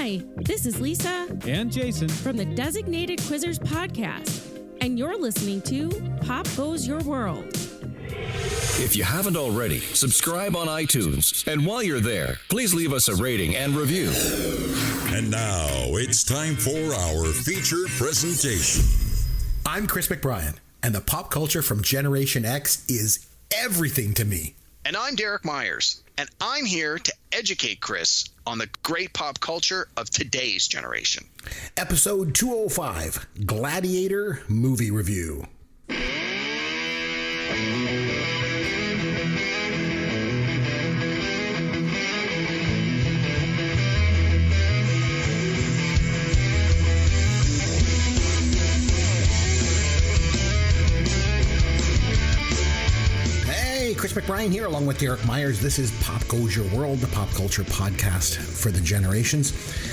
Hi, this is Lisa and Jason from the Designated Quizzers podcast, and you're listening to Pop Goes Your World. If you haven't already, subscribe on iTunes. And while you're there, please leave us a rating and review. And now it's time for our feature presentation. I'm Chris McBrien, and the pop culture from Generation X is everything to me. And I'm Derek Myers, and I'm here to educate Chris on the great pop culture of today's generation. Episode 205, Gladiator Movie Review. Chris McBrien here, along with Derek Myers. This is Pop Goes Your World, the pop culture podcast for the generations.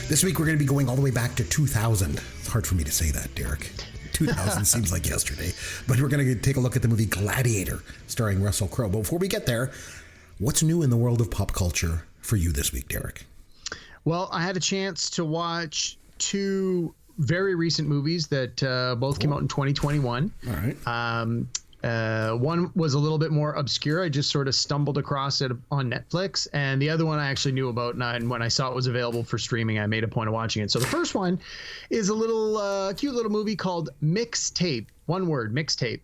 This week, we're going to be going all the way back to 2000. It's hard for me to say that, Derek. 2000 seems like yesterday. But we're going to take a look at the movie Gladiator, starring Russell Crowe. But before we get there, what's new in the world of pop culture for you this week, Derek? Well, I had a chance to watch two very recent movies that both came out in 2021. All right. One was a little bit more obscure. I just sort of stumbled across it on Netflix, and the other one I actually knew about, and when I saw it was available for streaming, I made a point of watching it. So the first one is a little cute little movie called Mixtape. One word, Mixtape.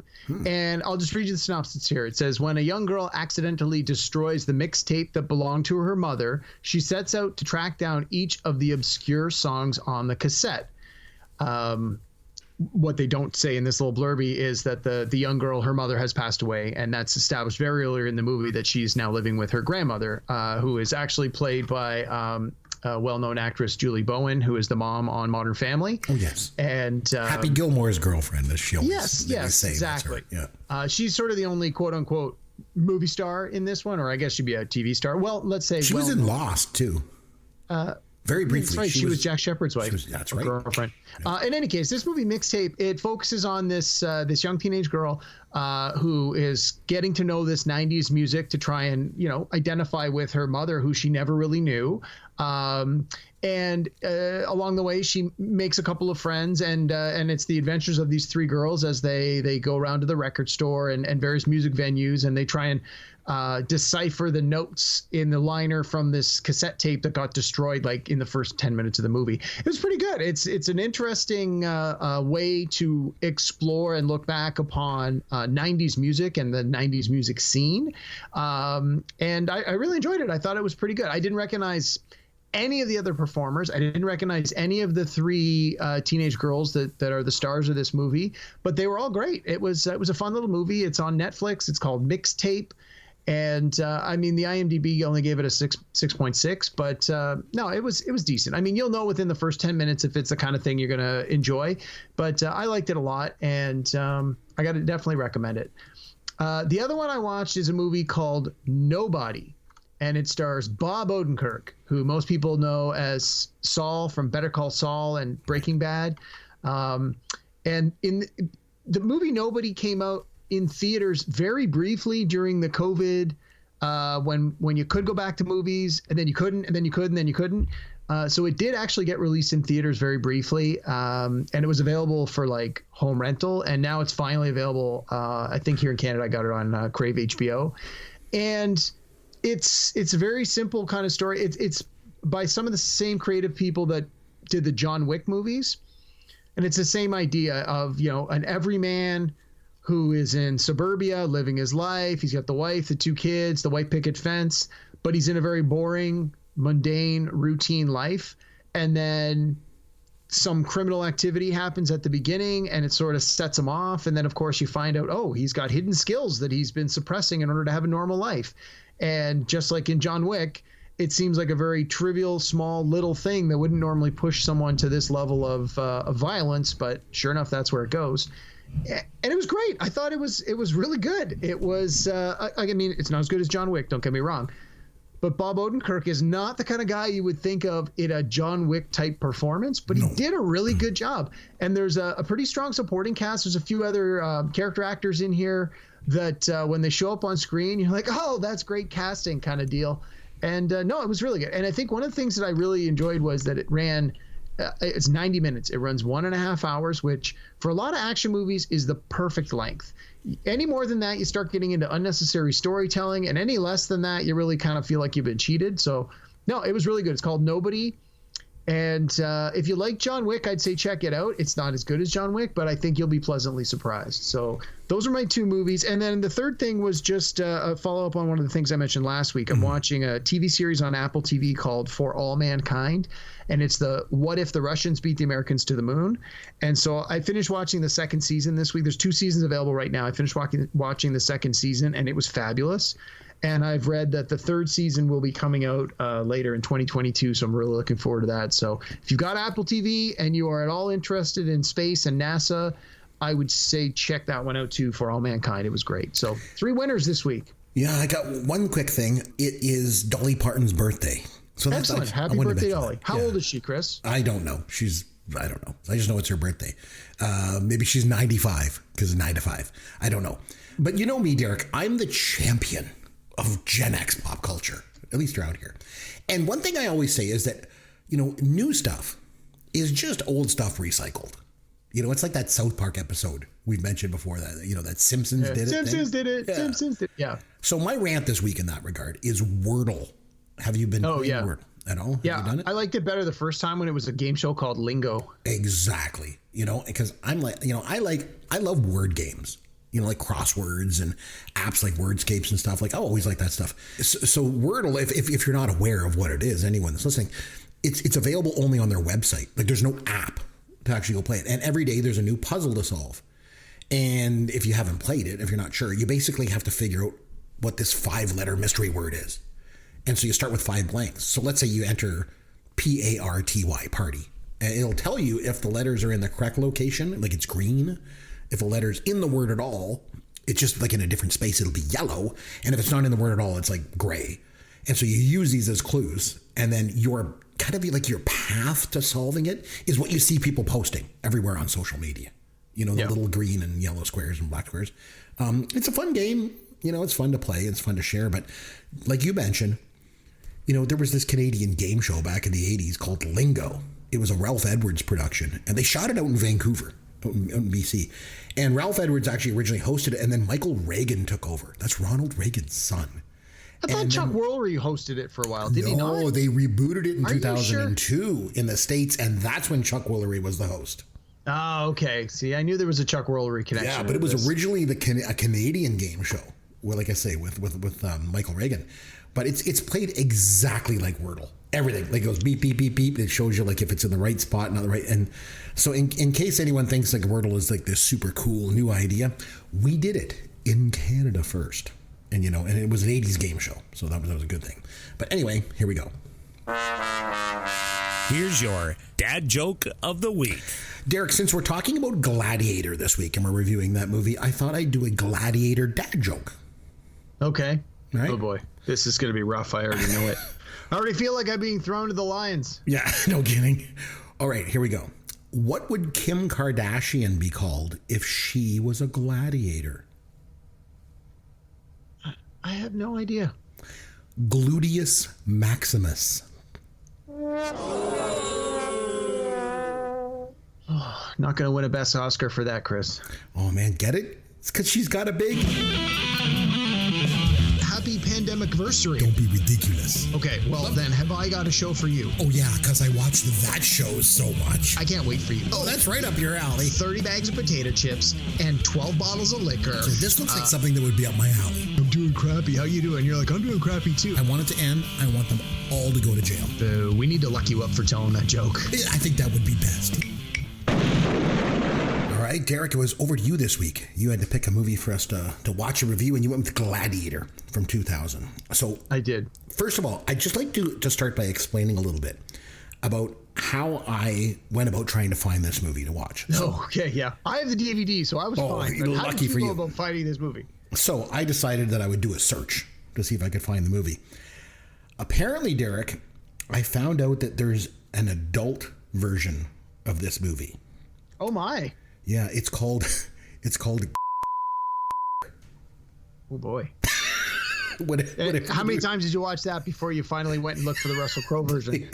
And I'll just read you the synopsis here. It says, when a young girl accidentally destroys the mixtape that belonged to her mother, she sets out to track down each of the obscure songs on the cassette. What they don't say in this little blurby is that the young girl, her mother has passed away, and that's established very early in the movie that she's now living with her grandmother, who is actually played by well-known actress Julie Bowen, who is the mom on Modern Family. Oh, yes. And Happy Gilmore's girlfriend, as she always yes, exactly. Yeah. She's sort of the only quote-unquote movie star in this one, or I guess she'd be a TV star. Well, let's say... She was in Lost, too. Very briefly. That's right. She was Jack Shepherd's wife. That's right. Girlfriend. In any case, this movie Mixtape, it focuses on this young teenage girl who is getting to know this 90s music to try and, identify with her mother, who she never really knew. And along the way, she makes a couple of friends, and it's the adventures of these three girls as they go around to the record store and various music venues, and they try and decipher the notes in the liner from this cassette tape that got destroyed like in the first 10 minutes of the movie. It was pretty good. It's an interesting way to explore and look back upon 90s music and the 90s music scene. And I really enjoyed it. I thought it was pretty good. I didn't recognize any of the other performers. I didn't recognize any of the three teenage girls that are the stars of this movie, but they were all great. It was a fun little movie. It's on Netflix. It's called Mixtape. And the IMDb only gave it a 6.6, but no, it was decent. I mean, you'll know within the first 10 minutes if it's the kind of thing you're going to enjoy, but I liked it a lot, and I got to definitely recommend it. The other one I watched is a movie called Nobody, and it stars Bob Odenkirk, who most people know as Saul from Better Call Saul and Breaking Bad. And in the movie Nobody came out in theaters very briefly during the COVID, when you could go back to movies, and then you couldn't, and then you could, and then you couldn't. So it did actually get released in theaters very briefly, and it was available for like home rental, and now it's finally available. I think here in Canada, I got it on Crave HBO, and it's a very simple kind of story. It's by some of the same creative people that did the John Wick movies, and it's the same idea of an everyman who is in suburbia living his life. He's got the wife, the two kids, the white picket fence, but he's in a very boring, mundane, routine life. And then some criminal activity happens at the beginning, and it sort of sets him off. And then, of course, you find out, he's got hidden skills that he's been suppressing in order to have a normal life. And just like in John Wick, it seems like a very trivial, small, little thing that wouldn't normally push someone to this level of violence. But sure enough, that's where it goes. And it was great. I thought it was really good. It was, it's not as good as John Wick, don't get me wrong. But Bob Odenkirk is not the kind of guy you would think of in a John Wick type performance, but he did a really good job. And there's a pretty strong supporting cast. There's a few other character actors in here that when they show up on screen, you're like, oh, that's great casting kind of deal. And no, it was really good. And I think one of the things that I really enjoyed was that it ran. It's 90 minutes. It runs 1.5 hours, which for a lot of action movies is the perfect length. Any more than that, you start getting into unnecessary storytelling, and any less than that, you really kind of feel like you've been cheated. So, no, it was really good. It's called Nobody. And if you like John Wick, I'd say check it out. It's not as good as John Wick, but I think you'll be pleasantly surprised. So those are my 2 movies. And then the third thing was just a follow-up on one of the things I mentioned last week. I'm watching a TV series on Apple TV called For All Mankind. And it's the what if the Russians beat the Americans to the moon. And so I finished watching the second season this week. There's 2 seasons available right now. I finished watching the second season, and it was fabulous. And I've read that the 3rd season will be coming out later in 2022, so I'm really looking forward to that. So if you've got Apple TV and you are at all interested in space and NASA, I would say check that one out too, For All Mankind. It was great. So 3 winners this week. Yeah, I got one quick thing. It is Dolly Parton's birthday. So that's excellent. Happy birthday, Dolly. How old is she, Chris? I don't know. I don't know. I just know it's her birthday. Maybe she's 95 because it's 9 to 5. I don't know. But you know me, Derek. I'm the champion of Gen X pop culture, at least around here. And one thing I always say is that, new stuff is just old stuff recycled. It's like that South Park episode we've mentioned before that, that Simpsons did it. Simpsons did it. Yeah. Simpsons did it. Yeah. So my rant this week in that regard is Wordle. Have you been playing Wordle at all? Yeah. Have you done it? I liked it better the first time when it was a game show called Lingo. Exactly. Because I'm like, I love word games. Like crosswords and apps like Wordscapes and stuff. Like, I always like that stuff. So Wordle, if you're not aware of what it is, anyone that's listening, it's available only on their website. Like, there's no app to actually go play it. And every day there's a new puzzle to solve. And if you haven't played it, if you're not sure, you basically have to figure out what this 5-letter mystery word is. And so you start with 5 blanks. So let's say you enter PARTY, party. And it'll tell you if the letters are in the correct location, like it's green. If a letter's in the word at all, it's just like in a different space, it'll be yellow. And if it's not in the word at all, it's like gray. And so you use these as clues. And then your kind of like your path to solving it is what you see people posting everywhere on social media. The little green and yellow squares and black squares. It's a fun game. It's fun to play. It's fun to share. But like you mentioned, there was this Canadian game show back in the 80s called Lingo. It was a Ralph Edwards production. And they shot it out in Vancouver, in BC. And Ralph Edwards actually originally hosted it, and then Michael Reagan took over. That's Ronald Reagan's son. I thought Chuck Woolery hosted it for a while. Did he not? No, they rebooted it in 2002 in the States, and that's when Chuck Woolery was the host. Oh, okay. See, I knew there was a Chuck Woolery connection. Yeah, but it was originally a Canadian game show. Well, like I say, with Michael Reagan. But it's played exactly like Wordle. Everything. Like it goes beep, beep, beep, beep. It shows you like if it's in the right spot, not the right. And so in case anyone thinks like Wordle is like this super cool new idea, we did it in Canada first. And, and it was an 80s game show. So that was a good thing. But anyway, here we go. Here's your dad joke of the week. Derek, since we're talking about Gladiator this week and we're reviewing that movie, I thought I'd do a Gladiator dad joke. Okay. Right? Oh, boy. This is going to be rough. I already know it. I already feel like I'm being thrown to the lions. Yeah, no kidding. All right, here we go. What would Kim Kardashian be called if she was a gladiator? I have no idea. Gluteus Maximus. Oh, not going to win a Best Oscar for that, Chris. Oh, man, get it? It's because she's got a big... Happy pandemic-versary. Don't be ridiculous. Okay, well then, have I got a show for you? Oh yeah, because I watched that show so much. I can't wait for you. Oh, that's right up your alley. 30 bags of potato chips and 12 bottles of liquor. So this looks like something that would be up my alley. I'm doing crappy. How you doing? You're like, I'm doing crappy too. I want it to end. I want them all to go to jail. Boo. We need to lock you up for telling that joke. I think that would be best. All right, Derek, it was over to you this week. You had to pick a movie for us to watch a review, and you went with Gladiator from 2000. So I did. First of all, I'd just like to start by explaining a little bit about how I went about trying to find this movie to watch. So, okay, yeah. I have the DVD, so I was fine. But how did you go about finding this movie? So I decided that I would do a search to see if I could find the movie. Apparently, Derek, I found out that there's an adult version of this movie. Oh, my. Yeah, it's called... Oh, boy. How many times did you watch that before you finally went and looked for the Russell Crowe version?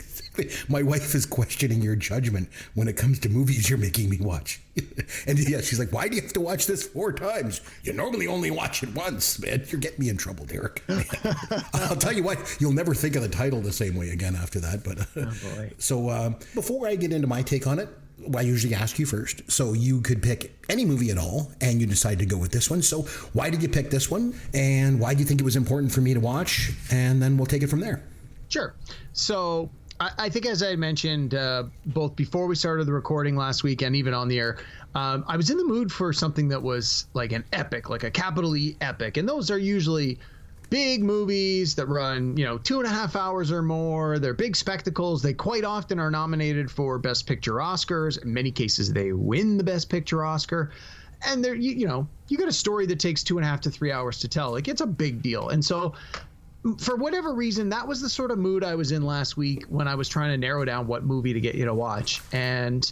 My wife is questioning your judgment when it comes to movies you're making me watch. And yeah, she's like, why do you have to watch this 4 times? You normally only watch it once, man. You're getting me in trouble, Derek. I'll tell you what, you'll never think of the title the same way again after that. But oh boy. So before I get into my take on it, I usually ask you first. So you could pick any movie at all, and you decide to go with this one. So why did you pick this one? And why do you think it was important for me to watch? And then we'll take it from there. Sure. So I think, as I mentioned, both before we started the recording last week and even on the air, I was in the mood for something that was like an epic, like a capital E epic. And those are usually big movies that run, 2.5 hours or more. They're big spectacles. They quite often are nominated for Best Picture Oscars. In many cases, they win the Best Picture Oscar. And they're, you got a story that takes 2.5 to 3 hours to tell. Like, it's a big deal. And so, for whatever reason, that was the sort of mood I was in last week when I was trying to narrow down what movie to get you to watch. And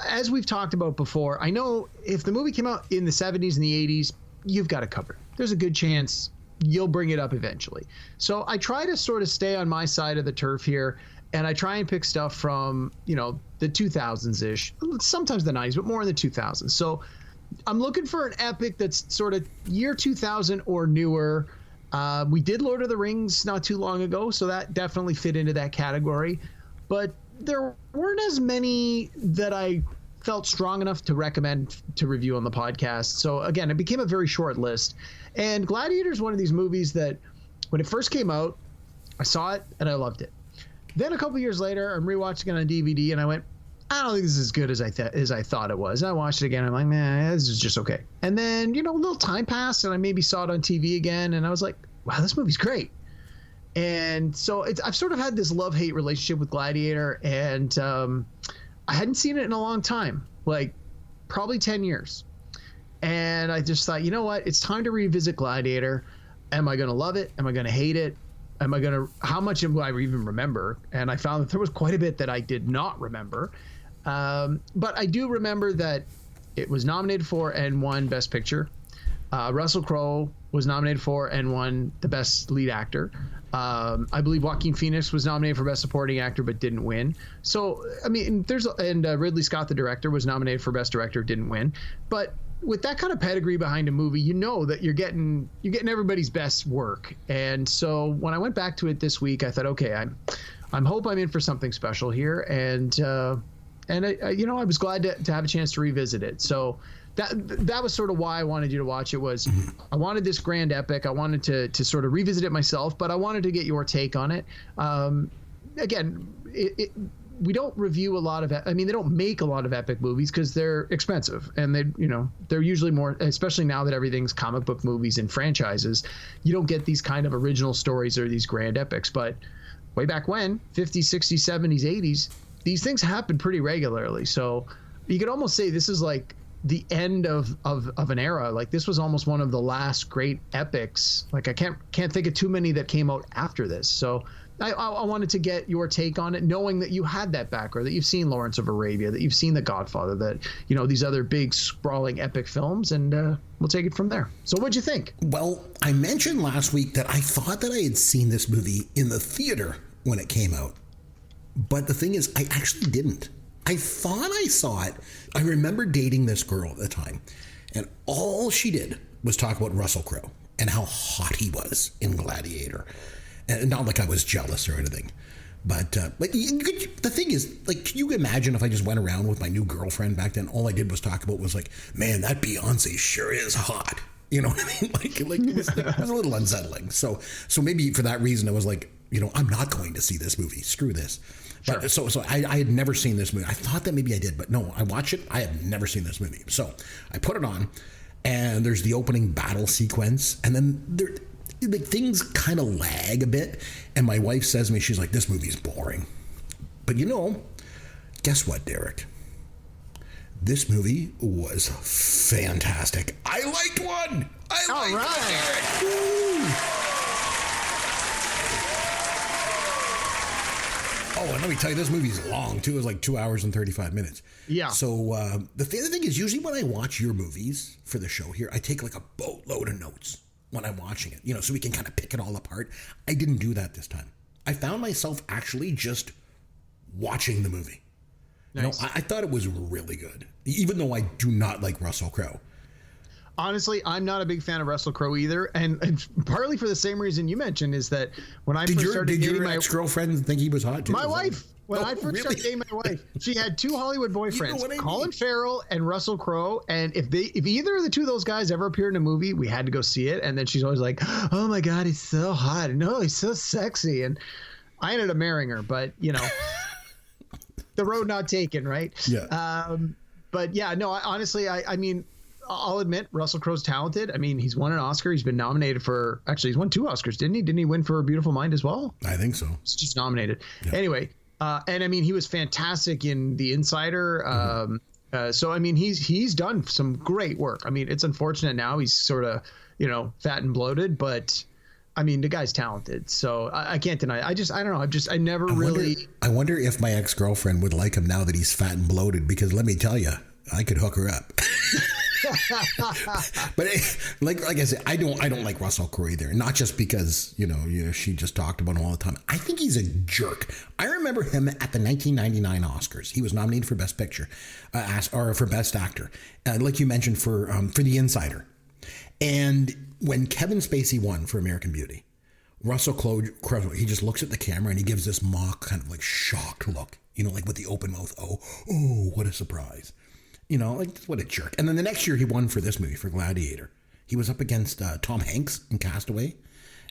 as we've talked about before, I know if the movie came out in the 70s and the 80s, you've got it covered. There's a good chance you'll bring it up eventually. So I try to sort of stay on my side of the turf here, and I try and pick stuff from, the 2000s-ish, sometimes the 90s, but more in the 2000s. So I'm looking for an epic that's sort of year 2000 or newer. We did Lord of the Rings not too long ago, so that definitely fit into that category. But there weren't as many that I felt strong enough to recommend to review on the podcast. So again, it became a very short list. And Gladiator is one of these movies that when it first came out, I saw it and I loved it. Then a couple years later, I'm rewatching it on DVD and I went, I don't think this is as good as I thought it was. And I watched it again. I'm like, man, this is just okay. And then, a little time passed and I maybe saw it on TV again. And I was like, wow, this movie's great. And so I've sort of had this love-hate relationship with Gladiator. And I hadn't seen it in a long time, like probably 10 years. And I just thought, you know what? It's time to revisit Gladiator. Am I going to love it? Am I going to hate it? How much do I even remember? And I found that there was quite a bit that I did not remember. But I do remember that it was nominated for and won Best Picture. Russell Crowe was nominated for and won the Best Lead Actor. I believe Joaquin Phoenix was nominated for Best Supporting Actor but didn't win. So, I mean, Ridley Scott, the director, was nominated for Best Director, didn't win. But with that kind of pedigree behind a movie, that you're getting everybody's best work. And so when I went back to it this week, I thought, okay, I'm in for something special here. And I was glad to have a chance to revisit it. So that was sort of why I wanted you to watch it. Was I wanted this grand epic. I wanted to sort of revisit it myself, but I wanted to get your take on it. Again, we don't review a lot of, they don't make a lot of epic movies because they're expensive, and they're usually more, especially now that everything's comic book movies and franchises, you don't get these kind of original stories or these grand epics. But way back when, 50s, 60s, 70s, 80s, these things happened pretty regularly. So you could almost say this is like the end of an era. Like, this was almost one of the last great epics. Like, I can't think of too many that came out after this. So I wanted to get your take on it, knowing that you had that background, that you've seen Lawrence of Arabia, that you've seen The Godfather, that, these other big, sprawling, epic films, and we'll take it from there. So what'd you think? Well, I mentioned last week that I thought that I had seen this movie in the theater when it came out. But the thing is, I actually didn't. I thought I saw it. I remember dating this girl at the time, and all she did was talk about Russell Crowe and how hot he was in Gladiator. And not like I was jealous or anything, but the thing is, like, can you imagine if I just went around with my new girlfriend back then? All I did was talk about was like, man, that Beyonce sure is hot. You know what I mean? Like it was a little unsettling. So maybe for that reason, I was like, I'm not going to see this movie. Screw this. Sure. But so I had never seen this movie. I thought that maybe I did, but no, I watched it. I have never seen this movie. So I put it on, and there's the opening battle sequence, and then things kind of lag a bit, and my wife says to me, she's like, this movie's boring. But guess what, Derek? This movie was fantastic. I liked one. All right. Oh, and let me tell you, this movie's long, too. It was like 2 hours and 35 minutes. Yeah. So the other thing is, usually when I watch your movies for the show here, I take like a boatload of notes. when I'm watching it, so we can kind of pick it all apart. I didn't do that this time. I found myself actually just watching the movie. Nice. I thought it was really good, even though I do not like Russell Crowe. Honestly, I'm not a big fan of Russell Crowe either, and partly for the same reason you mentioned is that when I first started dating your ex-girlfriend think he was hot too? My wife. When I first started dating my wife, she had 2 Hollywood boyfriends, Colin Farrell and Russell Crowe. And if either of the two of those guys ever appeared in a movie, we had to go see it. And then she's always like, "Oh my God, he's so hot! No, he's so sexy." And I ended up marrying her, but the road not taken, right? Yeah. But yeah, no. I mean, I'll admit Russell Crowe's talented. I mean, he's won an Oscar. He's been nominated for. Actually, he's won 2 Oscars, didn't he? Didn't he win for A Beautiful Mind as well? I think so. He's just nominated. Yeah. Anyway. And I mean, he was fantastic in The Insider. So, I mean, he's done some great work. I mean, it's unfortunate now he's sort of, fat and bloated, but I mean, the guy's talented. So I can't deny it. I don't know. I never really. I wonder if my ex-girlfriend would like him now that he's fat and bloated, because let me tell you, I could hook her up. But like I said, I don't like Russell Crowe either. Not just because she just talked about him all the time. I think he's a jerk. I remember him at the 1999 Oscars. He was nominated for Best Picture, or for Best Actor, like you mentioned for The Insider. And when Kevin Spacey won for American Beauty, Russell Crowe, he just looks at the camera and he gives this mock kind of like shocked look, like with the open mouth. Oh, what a surprise. Like, what a jerk. And then the next year he won for this movie, for Gladiator. He was up against Tom Hanks in Castaway,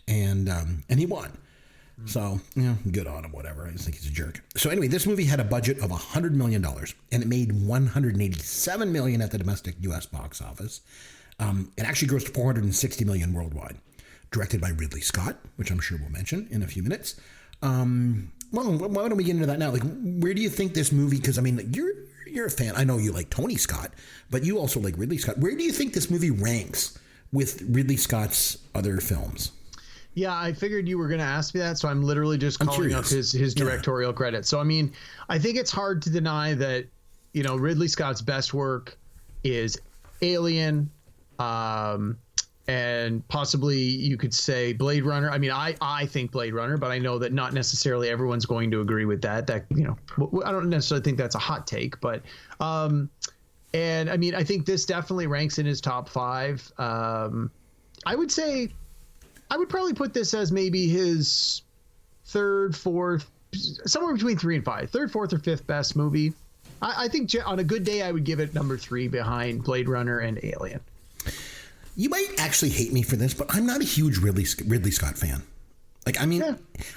and he won. So, good on him, whatever. I just think he's a jerk. So anyway, this movie had a budget of $100 million, and it made $187 million at the domestic U.S. box office. It actually grossed $460 million worldwide. Directed by Ridley Scott, which I'm sure we'll mention in a few minutes. Well, why don't we get into that now? Like, where do you think this movie, because I mean, you're a fan. I know you like Tony Scott, but you also like Ridley Scott. Where do you think this movie ranks with Ridley Scott's other films? Yeah, I figured you were going to ask me that, so I'm literally just calling up his directorial credit. So, I mean, I think it's hard to deny that, Ridley Scott's best work is Alien, and possibly you could say Blade Runner. I mean, I think Blade Runner, but I know that not necessarily everyone's going to agree with that. I don't necessarily think that's a hot take, but and I mean, I think this definitely ranks in his top 5. I would say I would probably put this as maybe his 3rd, 4th, somewhere between 3 and 5, 3rd, 4th, or 5th best movie. I think on a good day I would give it number 3 behind Blade Runner and Alien. You might actually hate me for this, but I'm not a huge Ridley Scott fan. Like, I mean, yeah.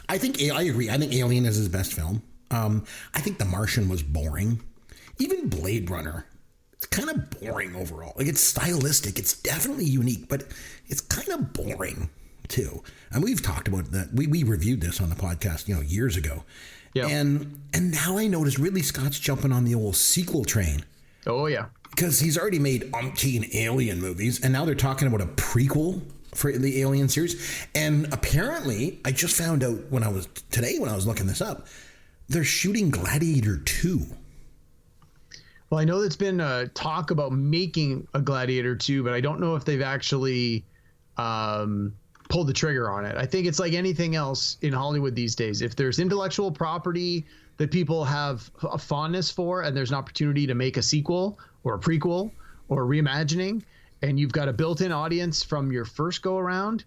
I agree. I think Alien is his best film. I think The Martian was boring. Even Blade Runner, it's kind of boring overall. Like, it's stylistic. It's definitely unique, but it's kind of boring too. And we've talked about that. We reviewed this on the podcast, years ago. Yeah. And now I notice Ridley Scott's jumping on the old sequel train. Oh, yeah. Because he's already made umpteen Alien movies, and now they're talking about a prequel for the Alien series. And apparently, I just found out when I was looking this up, they're shooting Gladiator 2. Well, I know there's been talk about making a Gladiator 2, but I don't know if they've actually pulled the trigger on it. I think it's like anything else in Hollywood these days. If there's intellectual property that people have a fondness for, and there's an opportunity to make a sequel or a prequel or reimagining, and you've got a built-in audience from your first go around,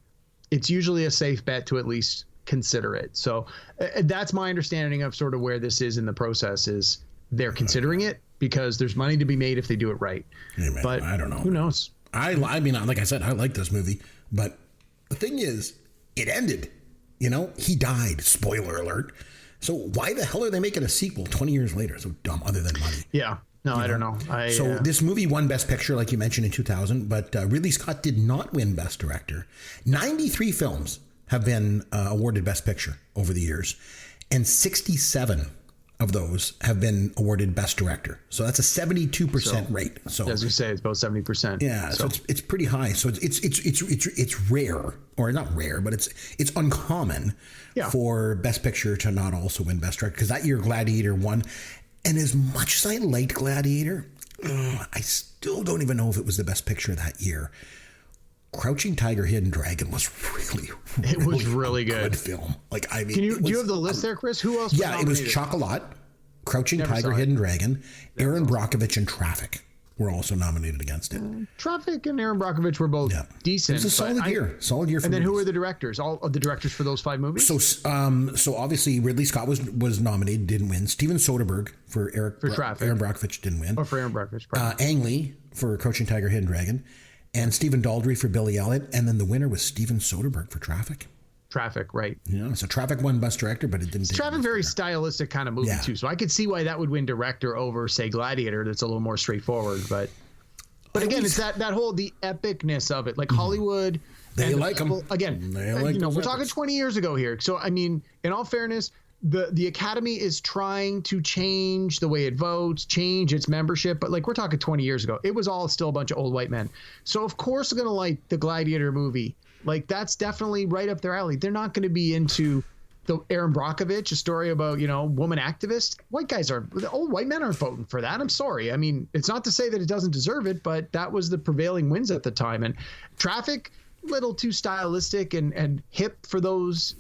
it's usually a safe bet to at least consider it. So that's my understanding of sort of where this is in the process. Is they're considering it because there's money to be made if they do it right. Hey man, but I don't know. Who knows? I mean, like I said, I like this movie, but the thing is, it ended. He died. Spoiler alert. So why the hell are they making a sequel 20 years later? So dumb, other than money. Yeah. No, I don't know. This movie won Best Picture, like you mentioned, in 2000, but Ridley Scott did not win Best Director. 93 films have been awarded Best Picture over the years, and 67 of those have been awarded Best Director. So that's a 72% rate. So as you say, it's about 70%. Yeah, so it's pretty high. So it's rare, or not rare, but it's uncommon for Best Picture to not also win Best Director, because that year Gladiator won. And as much as I liked Gladiator, I still don't even know if it was the best picture that year. Crouching Tiger, Hidden Dragon was really good film. Like, I mean, do you have the list there, Chris? Who else? Yeah, it was Chocolat, Crouching Tiger, Hidden Dragon, Aaron Brockovich, and Traffic were also nominated against it. Traffic and Aaron Brockovich were both decent. It was a solid year. Solid year for And then movies. who were the directors? All of the directors for those 5 movies? So obviously Ridley Scott was nominated, didn't win. Steven Soderbergh for Traffic. Aaron Brockovich didn't win. Or for Aaron Brockovich. Ang Lee for Crouching Tiger, Hidden Dragon, and Stephen Daldry for Billy Elliot. And then the winner was Steven Soderbergh for Traffic. Traffic, right. Yeah, so Traffic won Best Director, but it didn't take Traffic, very stylistic kind of movie, too. So I could see why that would win director over, say, Gladiator. That's a little more straightforward. But again, it's that whole, the epicness of it. Like Hollywood. They like them. Again, we're talking 20 years ago here. So, I mean, in all fairness, the Academy is trying to change the way it votes, change its membership. But like, we're talking 20 years ago. It was all still a bunch of old white men. So, of course, they're going to like the Gladiator movie. Like, that's definitely right up their alley. They're not going to be into the Aaron Brockovich, a story about, woman activist. The old white men aren't voting for that. I'm sorry. I mean, it's not to say that it doesn't deserve it, but that was the prevailing winds at the time. And Traffic, little too stylistic and hip for those,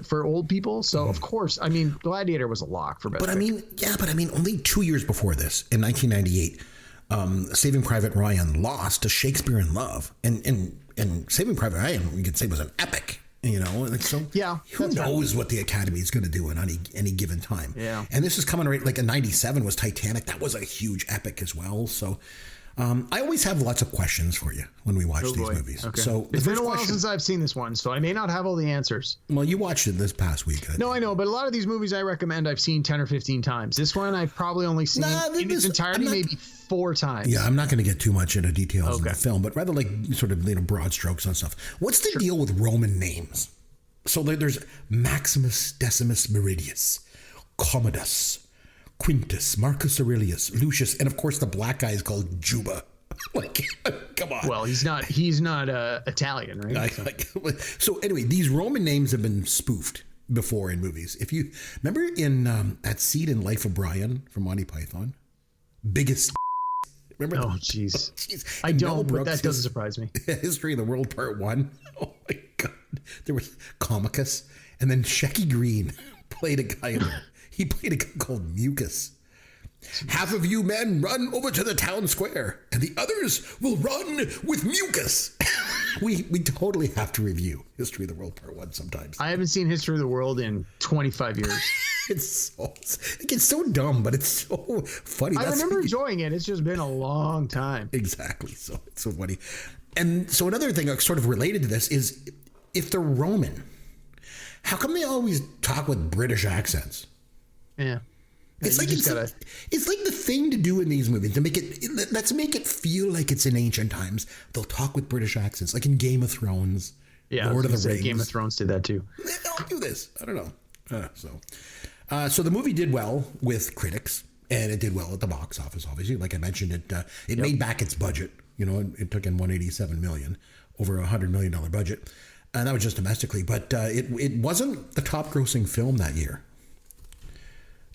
for old people. So, of course, I mean, Gladiator was a lock for Best Picture. But only 2 years before this, in 1998, Saving Private Ryan lost to Shakespeare in Love. And Saving Private Ryan, we could say, was an epic. Who knows what the Academy is going to do in any given time? Yeah. And this is coming right, like in 97 was Titanic. That was a huge epic as well. So I always have lots of questions for you when we watch these movies. Okay. So it's been a while since I've seen this one, so I may not have all the answers. Well, you watched it this past week. No, I know, but a lot of these movies I recommend I've seen 10 or 15 times. This one I've probably only seen in its entirety maybe 4 times. Yeah, I'm not going to get too much into details of the film, but rather like sort of broad strokes on stuff. What's the deal with Roman names? So there's Maximus Decimus Meridius, Commodus, Quintus, Marcus Aurelius, Lucius, and of course the black guy is called Juba. Like, come on. Well, he's not Italian, right? So anyway, these Roman names have been spoofed before in movies. If you remember in that scene in Life of Brian from Monty Python, biggest. Remember? Oh, jeez. I don't, but that doesn't surprise me. History of the World Part 1. Oh my God. There was Comicus, and then Shecky Green played a guy. He played a guy called Mucus. Half of you men run over to the town square, and the others will run with Mucus. We totally have to review History of the World Part 1 sometimes. I haven't seen History of the World in 25 years. It's so dumb, but it's so funny. I remember enjoying it. It's just been a long time. Exactly. So it's so funny. And so another thing sort of related to this is, if they're Roman, how come they always talk with British accents? Yeah. It's like the thing to do in these movies to let's make it feel like it's in ancient times. They'll talk with British accents, like in Game of Thrones. Yeah, Lord of the Rings. Game of Thrones did that too. They don't do this. I don't know. So the movie did well with critics, and it did well at the box office. Obviously, like I mentioned, it made back its budget. It took in $187 million, over $100 million budget, and that was just domestically. But it wasn't the top grossing film that year.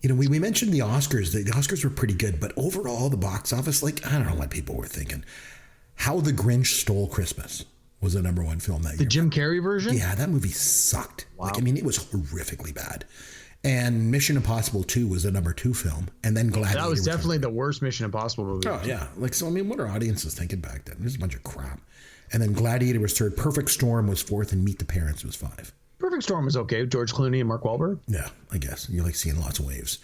We mentioned the Oscars. The Oscars were pretty good, but overall, the box office, I don't know what people were thinking. How the Grinch Stole Christmas was the #1 film that year. The Jim Carrey version? Yeah, that movie sucked. Wow. It was horrifically bad. And Mission Impossible 2 was the #2 film. And then Gladiator. That was definitely the worst Mission Impossible movie. Oh, yeah. What are audiences thinking back then? There's a bunch of crap. And then Gladiator was 3rd. Perfect Storm was 4th. And Meet the Parents was 5. Perfect Storm was okay. George Clooney and Mark Wahlberg. Yeah, I guess. You like seeing lots of waves.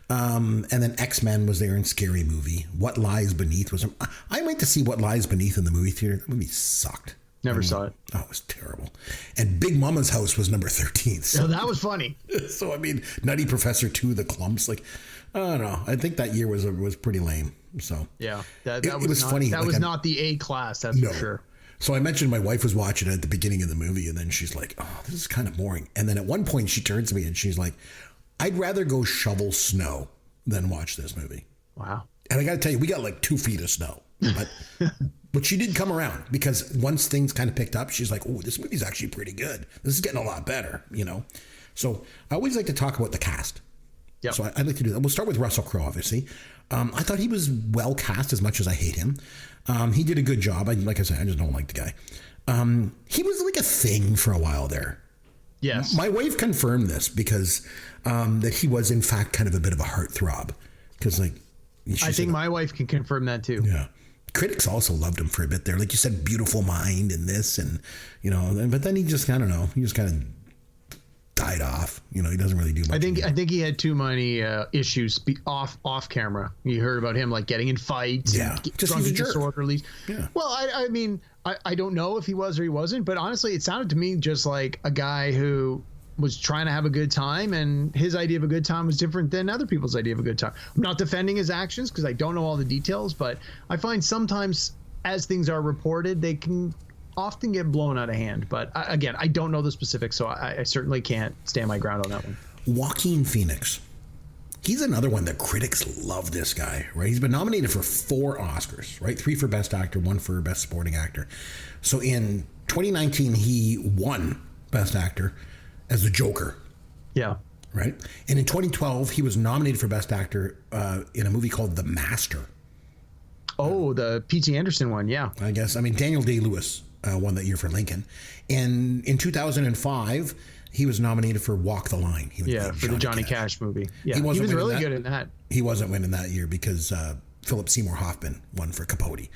And then X-Men was there in Scary Movie. What Lies Beneath was... I went to see What Lies Beneath in the movie theater. The movie sucked. Never saw it. Oh, it was terrible. And Big Mama's House was number 13. So that was funny. So, Nutty Professor 2, The Clumps. I don't know. I think that year was pretty lame. So yeah, that was funny. That was not the A class, that's for sure. So I mentioned my wife was watching it at the beginning of the movie, and then she's like, oh, this is kind of boring. And then at one point she turns to me and she's like, I'd rather go shovel snow than watch this movie. Wow. And I got to tell you, we got 2 feet of snow. But she did come around, because once things kind of picked up, she's like, oh, this movie's actually pretty good. This is getting a lot better, So I always like to talk about the cast. Yep. So I'd like to do that. We'll start with Russell Crowe, obviously. I thought he was well cast, as much as I hate him. He did a good job. Like I said, I just don't like the guy. He was like a thing for a while there. Yes. My wife confirmed this because that he was in fact kind of a bit of a heartthrob. Because I think my wife can confirm that too. Yeah. Critics also loved him for a bit there. Like you said, beautiful mind and this and, but then he just, I don't know, he just kind of died off. He doesn't really do much. I think he had too many issues off camera. You heard about him like getting in fights. Yeah. And Just drunk he's a and jerk. disorderly. Yeah. Well, I mean, I don't know if he was or he wasn't, but honestly, it sounded to me just like a guy who was trying to have a good time, and his idea of a good time was different than other people's idea of a good time. I'm not defending his actions because I don't know all the details, but I find sometimes as things are reported, they can often get blown out of hand. But again, I don't know the specifics, so I certainly can't stand my ground on that one. Joaquin Phoenix. He's another one that critics love this guy, right? He's been nominated for 4 Oscars, right? 3 for Best Actor, 1 for Best Supporting Actor. So in 2019, he won Best Actor as the Joker. Yeah. Right? And in 2012, he was nominated for Best Actor in a movie called The Master. Oh, the P.T. Anderson one, yeah. I guess. I mean, Daniel Day-Lewis won that year for Lincoln. And in 2005, he was nominated for Walk the Line. He was for the Johnny Cash movie. Yeah, he was really good in that. He wasn't winning that year because Philip Seymour Hoffman won for Capote.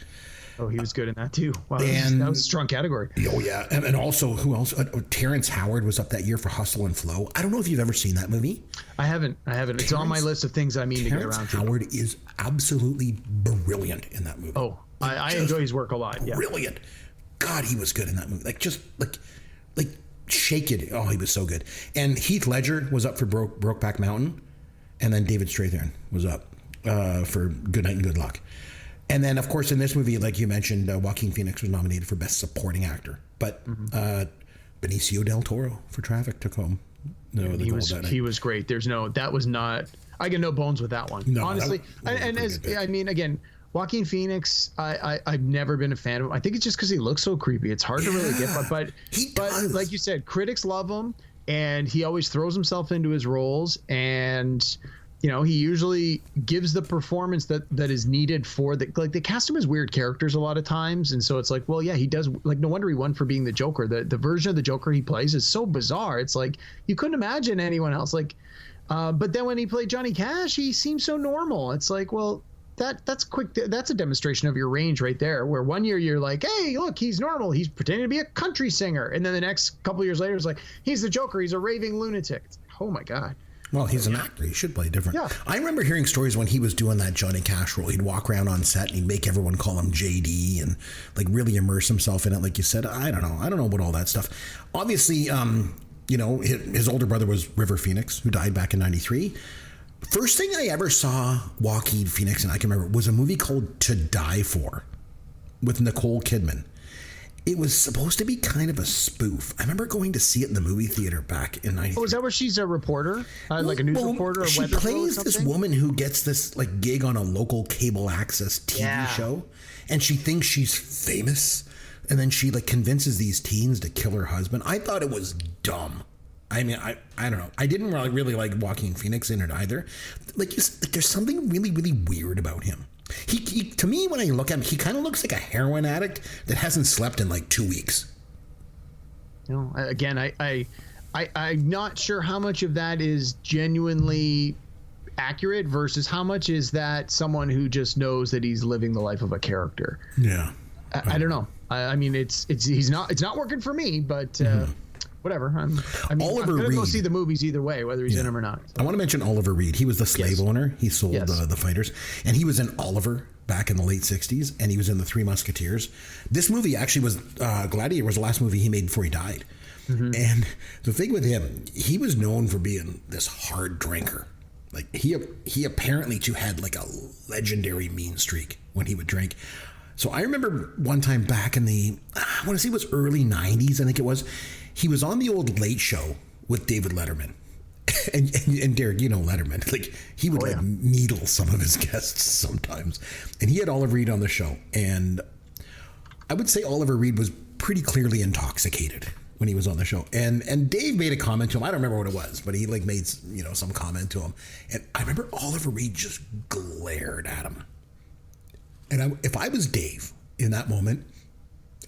Oh, he was good in that too. Wow, And, that was a strong category. Oh, yeah. And also, who else? Terrence Howard was up that year for Hustle and Flow. I don't know if you've ever seen that movie. I haven't. It's on my list of things I mean to get around to. Howard is absolutely brilliant in that movie. Oh, I enjoy his work a lot. Yeah. Brilliant. God, he was good in that movie. Like shake it. Oh, he was so good. And Heath Ledger was up for Brokeback Mountain. And then David Strathairn was up for Good Night and Good Luck. And then, of course, in this movie, like you mentioned, Joaquin Phoenix was nominated for Best Supporting Actor. But Benicio del Toro for Traffic took home. He was great. That was not, I get no bones with that one. No, honestly. Again, Joaquin Phoenix, I've never been a fan of him. I think it's just because he looks so creepy. It's hard to really get, but like you said, critics love him, and he always throws himself into his roles, and he usually gives the performance that is needed for they cast him as weird characters a lot of times, and so it's like, well, yeah, he does. Like, no wonder he won for being the Joker. The version of the Joker he plays is so bizarre. It's like you couldn't imagine anyone else. Like, but then when he played Johnny Cash, he seems so normal. It's like, well, that's quick. That's a demonstration of your range right there. Where one year you're like, hey, look, he's normal. He's pretending to be a country singer, and then the next couple of years later, it's like he's the Joker. He's a raving lunatic. It's like, oh my God. Well, he's an actor. He should play different. Yeah. I remember hearing stories when he was doing that Johnny Cash role. He'd walk around on set and he'd make everyone call him JD and like really immerse himself in it. Like you said, I don't know about all that stuff. Obviously, his older brother was River Phoenix, who died back in '93. First thing I ever saw Joaquin Phoenix in, I can remember, was a movie called To Die For with Nicole Kidman. It was supposed to be kind of a spoof. I remember going to see it in the movie theater back in '93. Oh, is that where she's a reporter? Like a news reporter or she weather plays this woman who gets this like gig on a local cable access TV show, and she thinks she's famous, and then she like convinces these teens to kill her husband. I thought it was dumb. I mean, I don't know. I didn't really like Joaquin Phoenix in it either. Like there's something really, really weird about him. He to me, when I look at him, he kind of looks like a heroin addict that hasn't slept in like 2 weeks. Again, I'm not sure how much of that is genuinely accurate versus how much is that someone who just knows that he's living the life of a character. Yeah, I don't know. I mean, it's not working for me, but. Whatever. I'm gonna go see the movies either way, whether he's in them or not. So. I want to mention Oliver Reed. He was the slave owner. He sold the fighters, and he was in Oliver back in the late '60s, and he was in the Three Musketeers. This movie actually was Gladiator was the last movie he made before he died. Mm-hmm. And the thing with him, he was known for being this hard drinker. Like he apparently too had like a legendary mean streak when he would drink. So I remember one time back in I want to say it was early '90s, I think it was. He was on the old Late Show with David Letterman. And Derek, Letterman. Like, he would needle some of his guests sometimes. And he had Oliver Reed on the show. And I would say Oliver Reed was pretty clearly intoxicated when he was on the show. And Dave made a comment to him. I don't remember what it was, but he made some comment to him. And I remember Oliver Reed just glared at him. And if I was Dave in that moment,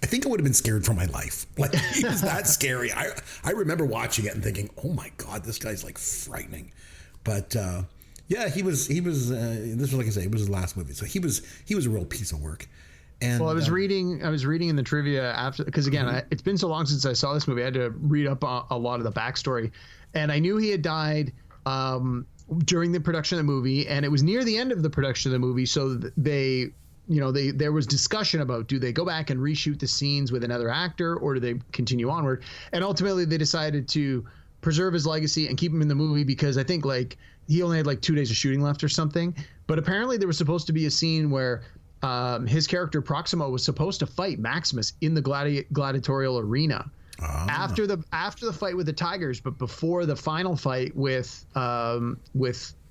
I think I would have been scared for my life. Like, he was that scary. I remember watching it and thinking, oh my God, this guy's like frightening. But yeah, he was this was, like I say, it was his last movie. So he was a real piece of work. And well, I was reading in the trivia after, because again, it's been so long since I saw this movie. I had to read up a lot of the backstory, and I knew he had died during the production of the movie, and it was near the end of the production of the movie. So there was discussion about, do they go back and reshoot the scenes with another actor, or do they continue onward? And ultimately, they decided to preserve his legacy and keep him in the movie, because I think like he only had like 2 days of shooting left or something. But apparently, there was supposed to be a scene where his character Proximo was supposed to fight Maximus in the gladiatorial arena after the fight with the Tigers, but before the final fight with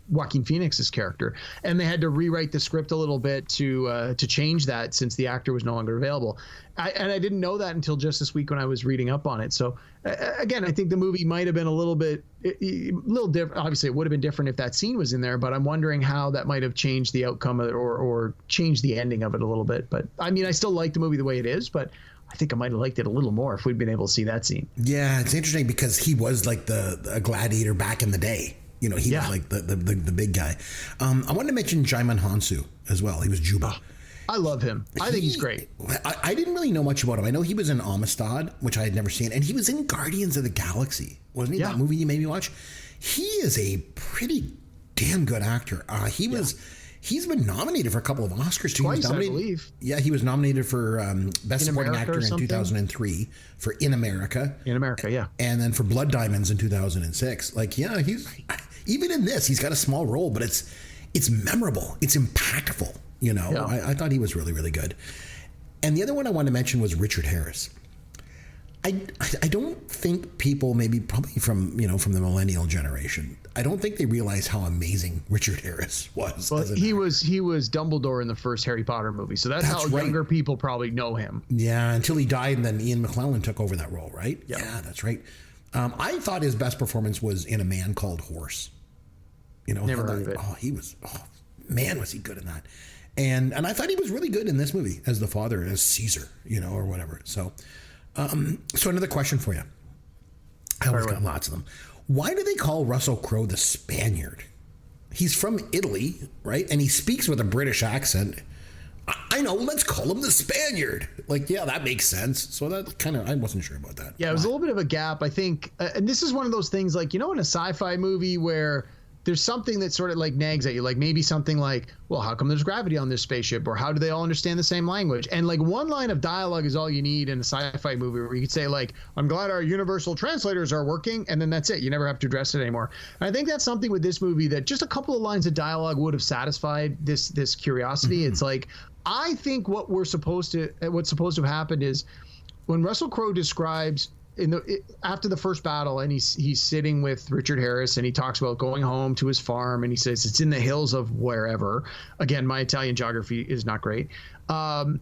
Joaquin Phoenix's character, and they had to rewrite the script a little bit to change that, since the actor was no longer available. I didn't know that until just this week when I was reading up on it. So again, I think the movie might have been a little different. Obviously, it would have been different if that scene was in there, but I'm wondering how that might have changed the outcome of it, or changed the ending of it a little bit. But I mean, I still like the movie the way it is, but I think I might have liked it a little more if we'd been able to see that scene. Yeah, it's interesting because he was like the gladiator back in the day. He was like the big guy. I wanted to mention Djimon Hounsou as well. He was Juba. I love him. I think he's great. I didn't really know much about him. I know he was in Amistad, which I had never seen, and he was in Guardians of the Galaxy, wasn't he? Yeah. That movie you made me watch. He is a pretty damn good actor. He's been nominated for a couple of Oscars too. Twice, I believe. Yeah, he was nominated for Best Supporting Actor in 2003 for In America. In America, yeah. And then for Blood Diamonds in 2006. Like, yeah, he's even in this, he's got a small role, but it's memorable. It's impactful. Yeah. I thought he was really, really good. And the other one I wanted to mention was Richard Harris. I don't think people, probably from the millennial generation, I don't think they realize how amazing Richard Harris was. Well, he was Dumbledore in the first Harry Potter movie, so that's how right. Younger people probably know him. Yeah, until he died, and then Ian McKellen took over that role, right? Yep. Yeah, that's right. I thought his best performance was in A Man Called Horse. Never heard of it. Man, was he good in that. And I thought he was really good in this movie as the father, as Caesar, or whatever. So another question for you. I always got lots of them. Why do they call Russell Crowe the Spaniard? He's from Italy, right? And he speaks with a British accent. I know, let's call him the Spaniard. Like, yeah, that makes sense. So that kind of, I wasn't sure about that. Yeah, it was a little bit of a gap, I think. And this is one of those things, like, in a sci-fi movie where there's something that sort of like nags at you, like maybe something like, well, how come there's gravity on this spaceship? Or how do they all understand the same language? And like one line of dialogue is all you need in a sci-fi movie, where you could say like, I'm glad our universal translators are working. And then that's it. You never have to address it anymore. And I think that's something with this movie that just a couple of lines of dialogue would have satisfied this curiosity. Mm-hmm. It's like, I think what's supposed to have happened is when Russell Crowe describes after the first battle, and he's sitting with Richard Harris, and he talks about going home to his farm, and he says it's in the hills of wherever. Again, my Italian geography is not great, but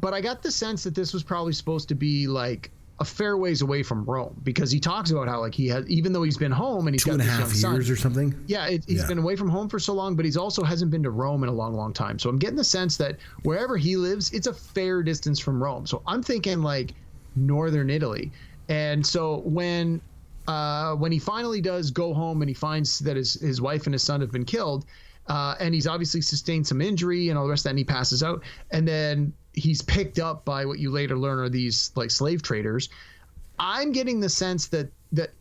I got the sense that this was probably supposed to be like a fair ways away from Rome, because he talks about how like he has, even though he's been home and he's got 2.5 years or something. Yeah, he's been away from home for so long, but he's also hasn't been to Rome in a long, long time. So I'm getting the sense that wherever he lives, it's a fair distance from Rome. So I'm thinking like northern Italy. And so when he finally does go home and he finds that his wife and his son have been killed, and he's obviously sustained some injury and all the rest of that, and he passes out, and then he's picked up by what you later learn are these like slave traders. I'm getting the sense that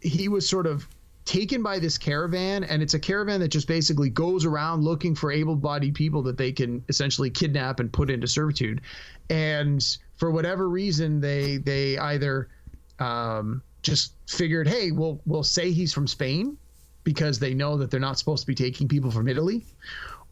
he was sort of taken by this caravan, and it's a caravan that just basically goes around looking for able-bodied people that they can essentially kidnap and put into servitude. And for whatever reason, they either just figured, hey, we'll say he's from Spain because they know that they're not supposed to be taking people from Italy,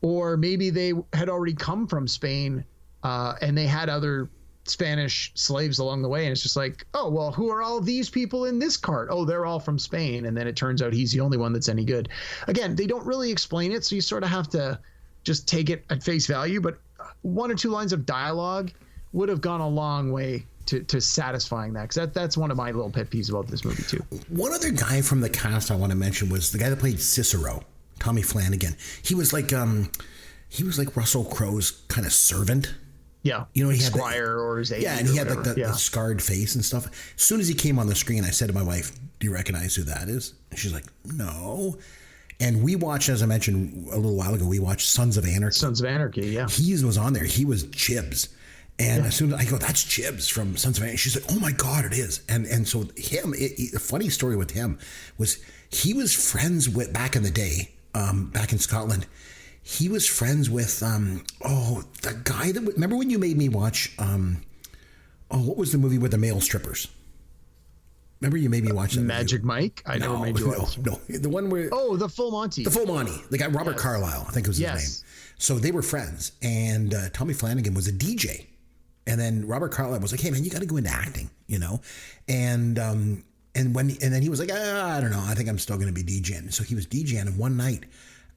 or maybe they had already come from Spain and they had other Spanish slaves along the way, and it's just like, oh, well, who are all these people in this cart? Oh, they're all from Spain. And then it turns out he's the only one that's any good. Again, they don't really explain it, so you sort of have to just take it at face value, but 1 or 2 lines of dialogue would have gone a long way to satisfying that, because that's one of my little pet peeves about this movie too. One other guy from the cast I want to mention was the guy that played Cicero, Tommy Flanagan. He was like Russell Crowe's kind of servant, Yeah, you know, he had Squire or his agent. Yeah, and he had like the scarred face and stuff. As soon as he came on the screen, I said to my wife, "Do you recognize who that is?" And she's like, "No." And we watched, as I mentioned a little while ago, we watched Sons of Anarchy. Sons of Anarchy, yeah. He was on there. He was Chibs. And as soon as I go, "That's Chibs from Sons of Anarchy," she's like, "Oh my God, it is." And so him, a funny story with him was he was friends with, back in the day, back in Scotland, he was friends with, the guy that, remember when you made me watch, what was the movie with the male strippers? Remember you made me watch that Magic movie? Mike? I never made you watch. No, the one where... Oh, The Full Monty. The Full Monty. The guy, Robert Carlyle, I think was his name. So they were friends. And Tommy Flanagan was a DJ. And then Robert Carlyle was like, "Hey, man, you got to go into acting, you know?" And then he was like, "I don't know. I think I'm still going to be DJing." So he was DJing. And one night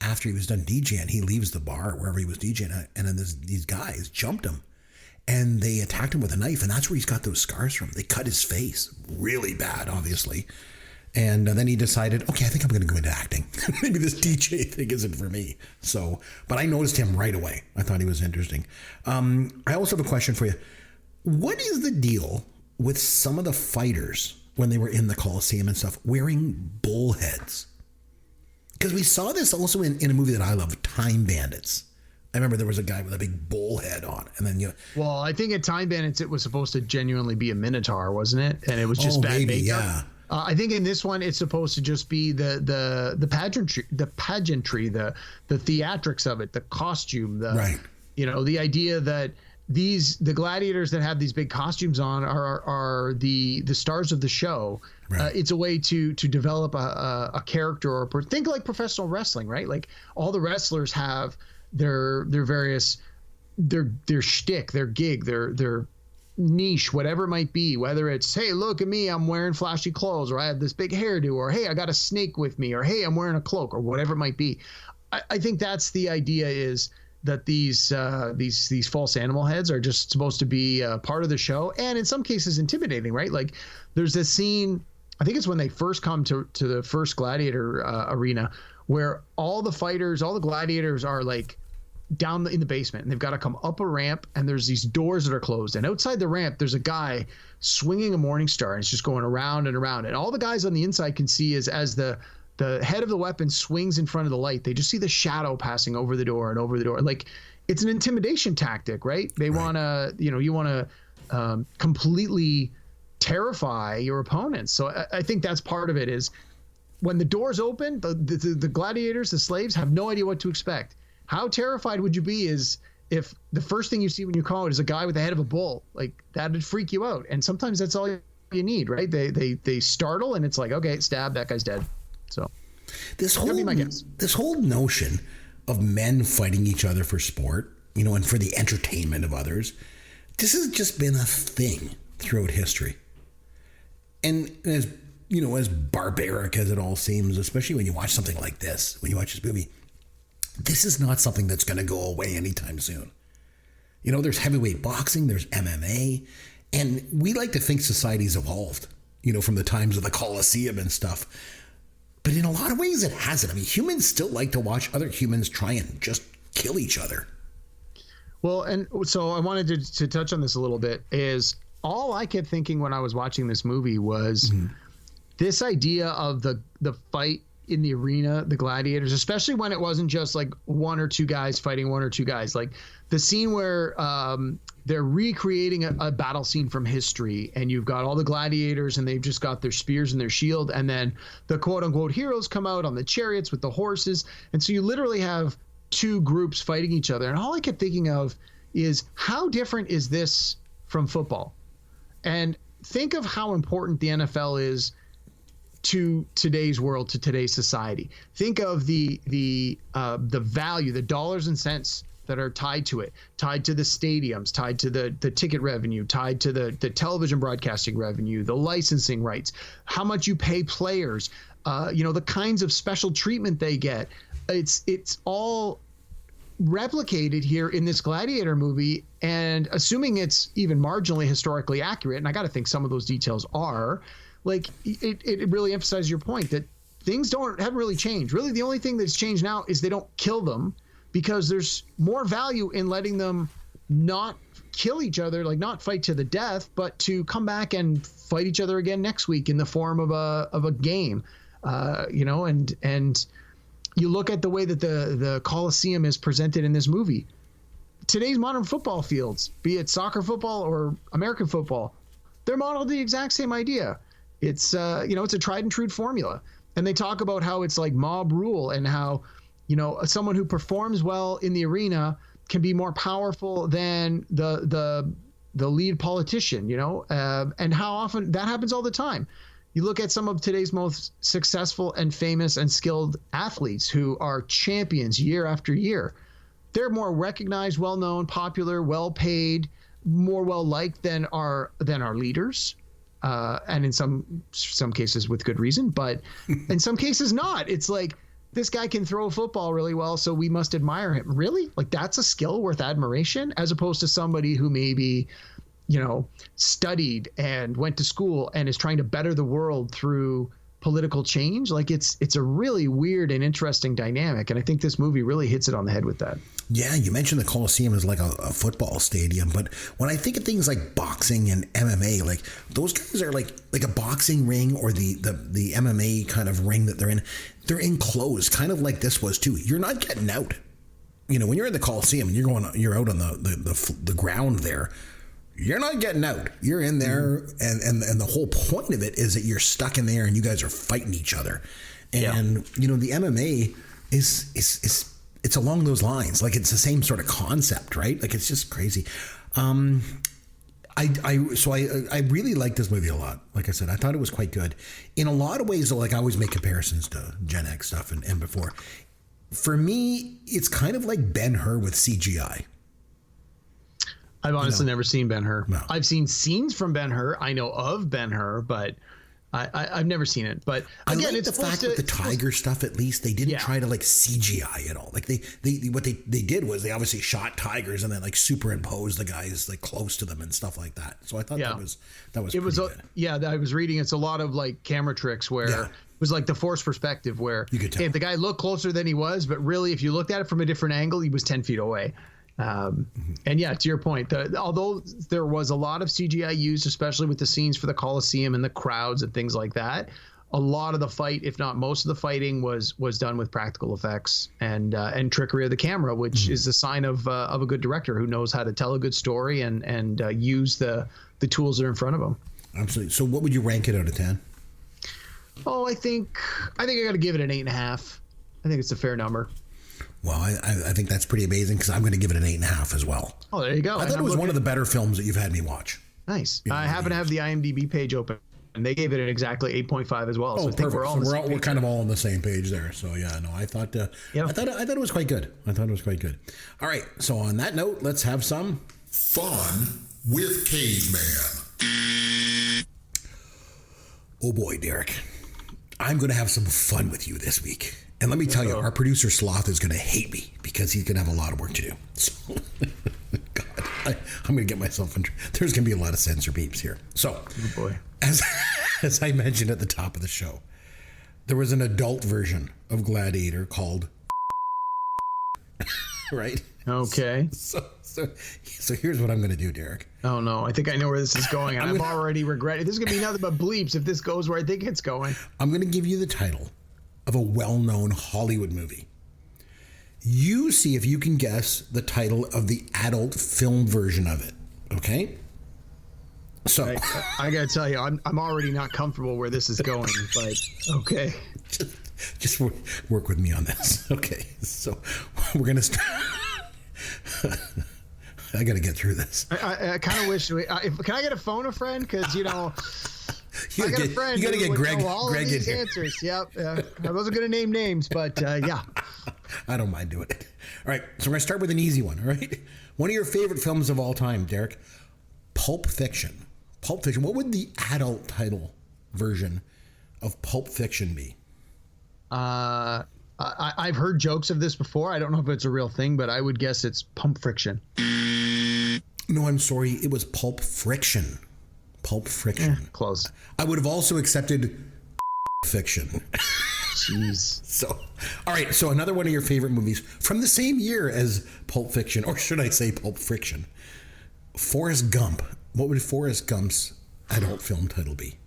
after he was done DJing, he leaves the bar wherever he was DJing. And then these guys jumped him. And they attacked him with a knife, and that's where he's got those scars from. They cut his face really bad, obviously. And then he decided, okay, I think I'm going to go into acting. Maybe this DJ thing isn't for me. So, but I noticed him right away. I thought he was interesting. I also have a question for you. What is the deal with some of the fighters when they were in the Coliseum and stuff wearing bull heads? Because we saw this also in a movie that I love, Time Bandits. I remember there was a guy with a big bull head on, and then Well, I think at Time Bandits it was supposed to genuinely be a minotaur, wasn't it? And it was just bad makeup. Yeah. I think in this one it's supposed to just be the pageantry, the theatrics of it, the costume, the idea that the gladiators that have these big costumes on are the stars of the show. Right. It's a way to develop a character, or think like professional wrestling, right? Like all the wrestlers have their various their shtick, their gig, their niche, whatever it might be, whether it's, "Hey, look at me, I'm wearing flashy clothes," or "I have this big hairdo," or "Hey, I got a snake with me," or "Hey, I'm wearing a cloak," or whatever it might be. I think that's the idea, is that these false animal heads are just supposed to be part of the show, and in some cases intimidating, right? Like there's this scene, I think it's when they first come to the first Gladiator arena, where all the fighters, all the gladiators are like down in the basement, and they've got to come up a ramp, and there's these doors that are closed, and outside the ramp there's a guy swinging a morning star, and it's just going around and around, and all the guys on the inside can see is as the head of the weapon swings in front of the light, they just see the shadow passing over the door and over the door. Like it's an intimidation tactic, right? They want to, you want to completely terrify your opponents. So I think that's part of it, is when the doors open, the gladiators, the slaves, have no idea what to expect. How terrified would you be if the first thing you see when you come out is a guy with the head of a bull? Like that'd freak you out. And sometimes that's all you need, right? They startle, and it's like, okay, stab, that guy's dead. So this whole notion of men fighting each other for sport, and for the entertainment of others, this has just been a thing throughout history. And as barbaric as it all seems, especially when you watch something like this, when you watch this movie, this is not something that's going to go away anytime soon. There's heavyweight boxing, there's MMA, and we like to think society's evolved, from the times of the Colosseum and stuff. But in a lot of ways, it hasn't. I mean, humans still like to watch other humans try and just kill each other. Well, and so I wanted to touch on this a little bit, is all I kept thinking when I was watching this movie was this idea of the fight in the arena, the gladiators, especially when it wasn't just like one or two guys fighting one or two guys. Like the scene where they're recreating a battle scene from history, and you've got all the gladiators, and they've just got their spears and their shield, and then the quote unquote heroes come out on the chariots with the horses, and so you literally have two groups fighting each other. And all I kept thinking of is, how different is this from football? And think of how important the NFL is to today's world, to today's society. Think of the value, the dollars and cents that are tied to it, tied to the stadiums, tied to the ticket revenue, tied to the television broadcasting revenue, the licensing rights, how much you pay players, the kinds of special treatment they get. It's all replicated here in this Gladiator movie, and assuming it's even marginally historically accurate, and I got to think some of those details are, like, it really emphasizes your point that things haven't really changed. Really, the only thing that's changed now is they don't kill them, because there's more value in letting them not kill each other, like not fight to the death, but to come back and fight each other again next week in the form of a game. And you look at the way that the Coliseum is presented in this movie. Today's modern football fields, be it soccer football or American football, they're modeled the exact same idea. It's it's a tried and true formula. And they talk about how it's like mob rule and how, someone who performs well in the arena can be more powerful than the lead politician, and how often that happens all the time. You look at some of today's most successful and famous and skilled athletes who are champions year after year. They're more recognized, well-known, popular, well-paid, more well-liked than our leaders, and in some cases with good reason, but in some cases not. It's like, this guy can throw a football really well, so we must admire him. Really? Like, that's a skill worth admiration, as opposed to somebody who maybe, studied and went to school and is trying to better the world through political change. Like, it's a really weird and interesting dynamic, and I think this movie really hits it on the head with that. Yeah, you mentioned the Coliseum is like a football stadium, but when I think of things like boxing and MMA, like those guys are like a boxing ring or the MMA kind of ring that they're enclosed, kind of like this was too. You're not getting out. When you're in the Coliseum and you're out on the ground there, you're not getting out. You're in there, and the whole point of it is that you're stuck in there and you guys are fighting each other. And the MMA is it's along those lines. Like, it's the same sort of concept, right? Like, it's just crazy. I really like this movie a lot. Like I said, I thought it was quite good. In a lot of ways, though, like, I always make comparisons to Gen X stuff and before. For me, it's kind of like Ben-Hur with CGI. I've honestly never seen Ben-Hur. No. I've seen scenes from Ben-Hur. I know of Ben-Hur, but I've never seen it. But again, I like it's the fact with the tiger stuff. At least they didn't try to like CGI it all. Like they what they did was they obviously shot tigers and then like superimposed the guys like close to them and stuff like that. So I thought that was it was good. I was reading. It's a lot of like camera tricks where it was like the forced perspective where you could tell. If the guy looked closer than he was, but really if you looked at it from a different angle, he was 10 feet away. And yeah, to your point, although there was a lot of CGI used, especially with the scenes for the Coliseum and the crowds and things like that, a lot of the fight, if not most of the fighting, was done with practical effects and trickery of the camera, which is a sign of a good director who knows how to tell a good story and use the tools that are in front of him. Absolutely. So what would you rank it out of 10? Oh, I think I got to give it an 8.5. I think it's a fair number. Well, I think that's pretty amazing because I'm going to give it an 8.5 as well. Oh, there you go. I thought it was one of the better films that you've had me watch. Nice. I happen to have the IMDb page open, and they gave it an exactly 8.5 as well. Oh, so I think perfect. We're kind of all on the same page there. So yeah, no, I thought it was quite good. All right. So on that note, let's have some fun with Caveman. Oh boy, Derek, I'm going to have some fun with you this week. And let me tell you, our producer Sloth is going to hate me because he's going to have a lot of work to do. So, God, I'm going to get myself in. There's going to be a lot of censor beeps here. So, as I mentioned at the top of the show, there was an adult version of Gladiator called right? Okay. So here's what I'm going to do, Derek. Oh, no. I think I know where this is going. I'm already regretting. This is going to be nothing but bleeps if this goes where I think it's going. I'm going to give you the title of a well-known Hollywood movie. You see if you can guess the title of the adult film version of it. Okay? So I gotta tell you, I'm already not comfortable where this is going, but okay. Just work with me on this. Okay. So we're gonna start. I gotta get through this. I kind of wish. Can I get a phone a friend? Because I got a friend. You gotta get Greg. All Greg of these in answers. Yep. I wasn't gonna name names, but yeah. I don't mind doing it. All right. So we're gonna start with an easy one. All right. One of your favorite films of all time, Derek. Pulp Fiction. Pulp Fiction. What would the adult title version of Pulp Fiction be? I've heard jokes of this before. I don't know if it's a real thing, but I would guess it's Pump Friction. No, I'm sorry. It was Pulp Friction. Pulp Friction. Close. I would have also accepted Fiction. Jeez. So, all right. So another one of your favorite movies from the same year as Pulp Fiction, or should I say Pulp Friction? Forrest Gump. What would Forrest Gump's adult film title be?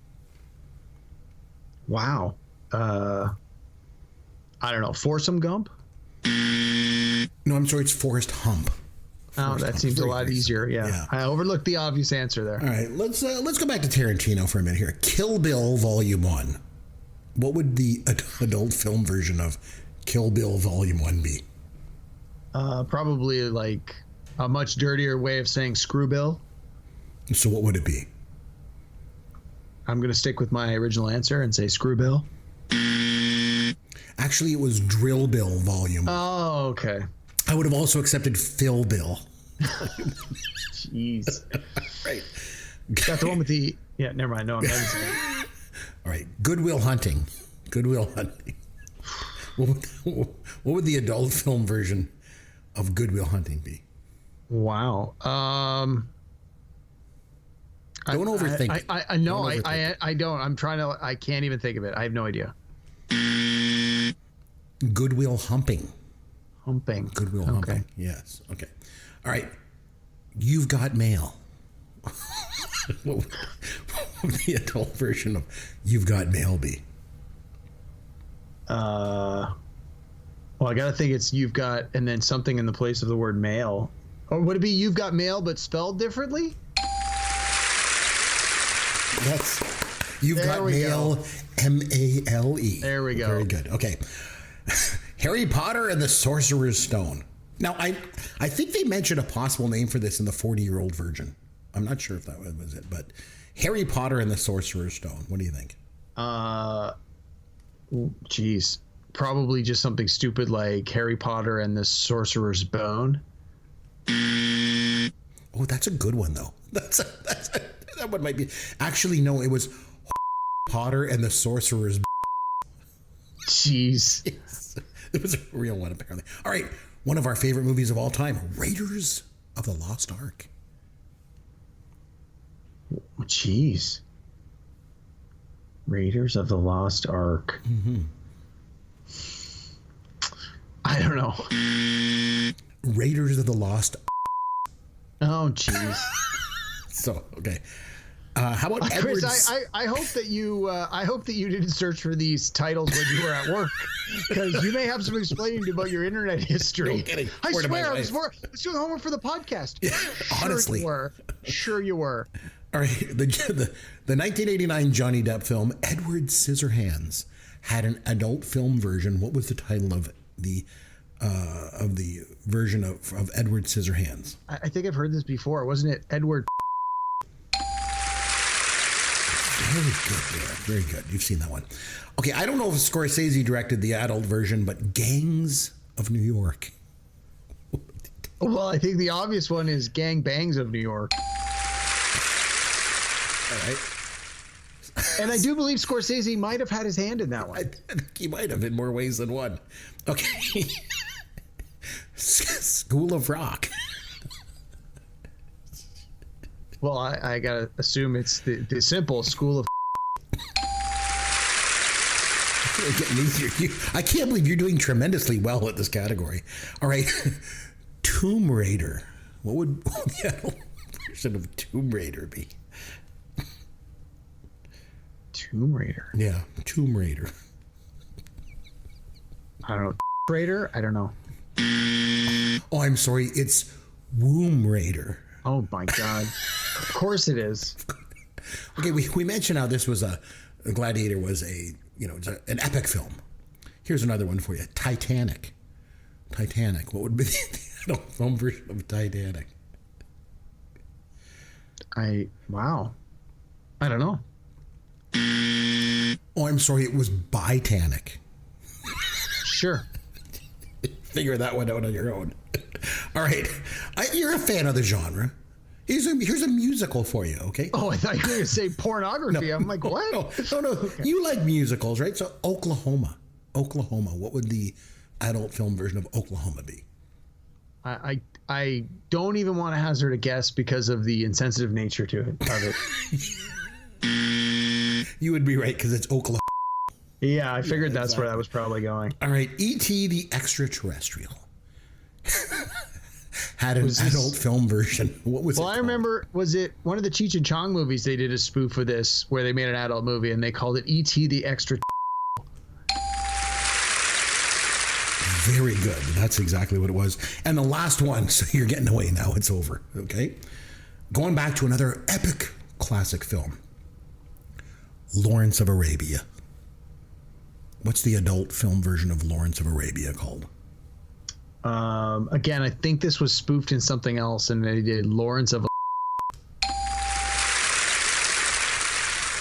Wow. I don't know. Foursome Gump? No, I'm sorry. It's Forrest Hump. That Hump. seems a Very lot nice. easier. Yeah. I overlooked the obvious answer there. All right. Let's go back to Tarantino for a minute here. Kill Bill Volume 1. What would the adult film version of Kill Bill Volume 1 be? Probably like a much dirtier way of saying screw Bill. So what would it be? I'm going to stick with my original answer and say screw Bill. Actually, it was Drill Bill Volume 1. Oh, okay. I would have also accepted Phil Bill. Jeez. Right. Got the one with the... Yeah, never mind. No, I'm not saying it. All right. Good Will Hunting. Good Will Hunting. What would the adult film version of Good Will Hunting be? Wow. Don't overthink. I know. I don't. I'm trying to. I can't even think of it. I have no idea. Good Will Humping. Humping. Good Will Humping. Yes. Okay. All right. You've Got Mail. What would the adult version of You've Got Mail be? Well, I got to think it's you've got and then something in the place of the word mail. Or would it be you've got mail but spelled differently? That's You've There Got we Mail, go. M-A-L-E. There we go. Very good. Okay. Harry Potter and the Sorcerer's Stone. Now, I think they mentioned a possible name for this in the 40-year-old version. I'm not sure if that was it, but Harry Potter and the Sorcerer's Stone. What do you think? Geez. Probably just something stupid like Harry Potter and the Sorcerer's Bone. Oh, that's a good one, though. That one might be. Actually, no, it was Potter and the Sorcerer's. Jeez. It was a real one, apparently. All right, one of our favorite movies of all time, Raiders of the Lost Ark. Jeez. Raiders of the Lost Ark. Mm-hmm. I don't know. Raiders of the Lost. Oh, jeez. So, okay. How about Chris, Edwards? I hope that you didn't search for these titles when you were at work, because you may have some explaining to about your internet history. No kidding. I Word of my swear, I life. was doing homework for the podcast. Yeah, honestly. Sure you were. All right, the 1989 Johnny Depp film Edward Scissorhands had an adult film version. What was the title of the version of Edward Scissorhands? I think I've heard this before. Wasn't it Edward? Very good, Derek. Very good. You've seen that one. Okay, I don't know if Scorsese directed the adult version, but Gangs of New York. Well, I think the obvious one is Gang Bangs of New York. All right. And I do believe Scorsese might have had his hand in that one. I think he might have in more ways than one. Okay. School of Rock. Well, I gotta assume it's the simple School of. I can't believe you're doing tremendously well at this category. All right. Tomb Raider. What would the adult version of Tomb Raider be? Tomb Raider. Yeah, Tomb Raider. I don't know. Raider? I don't know. Oh, I'm sorry. It's Womb Raider. Oh my God. Of course it is. Okay, we mentioned how this was Gladiator was an epic film. Here's another one for you. Titanic. Titanic. What would be the adult film version of Titanic? Wow. I don't know. Oh, I'm sorry. It was Bitanic. Sure. Figure that one out on your own. All right. You're a fan of the genre. Here's a musical for you, okay? Oh, I thought you were going to say pornography. I'm like, what? No. Okay. You like musicals, right? So Oklahoma. What would the adult film version of Oklahoma be? I don't even want to hazard a guess because of the insensitive nature of it. You would be right because it's Oklahoma. Yeah, I figured that's where that was probably going. All right, E.T. the Extraterrestrial had an adult film version. What was it? Well, I remember, was it one of the Cheech and Chong movies? They did a spoof of this where they made an adult movie and they called it E.T. the Extra. Very good. That's exactly what it was. And the last one, so you're getting away now. It's over. Okay. Going back to another epic classic film, Lawrence of Arabia. What's the adult film version of Lawrence of Arabia called? Again, I think this was spoofed in something else, and they did Lawrence of.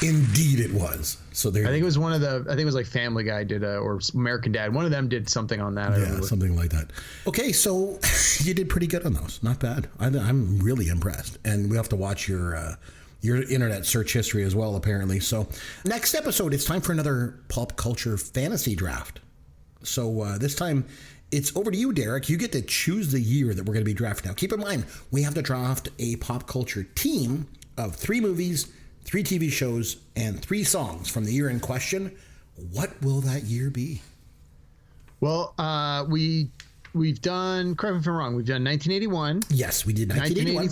Indeed, it was. So there. I think it was one of the. I think it was like Family Guy did or American Dad. One of them did something on that. Yeah, something like that. Okay, so you did pretty good on those. Not bad. I'm really impressed, and we have to watch your internet search history as well, apparently. So next episode, it's time for another pop culture fantasy draft. So this time, it's over to you, Derek. You get to choose the year that we're going to be drafting. Now, keep in mind, we have to draft a pop culture team of 3 movies, 3 TV shows, and 3 songs from the year in question. What will that year be? Well, we've done, correct me if I'm wrong, we've done 1981. Yes, we did 1981.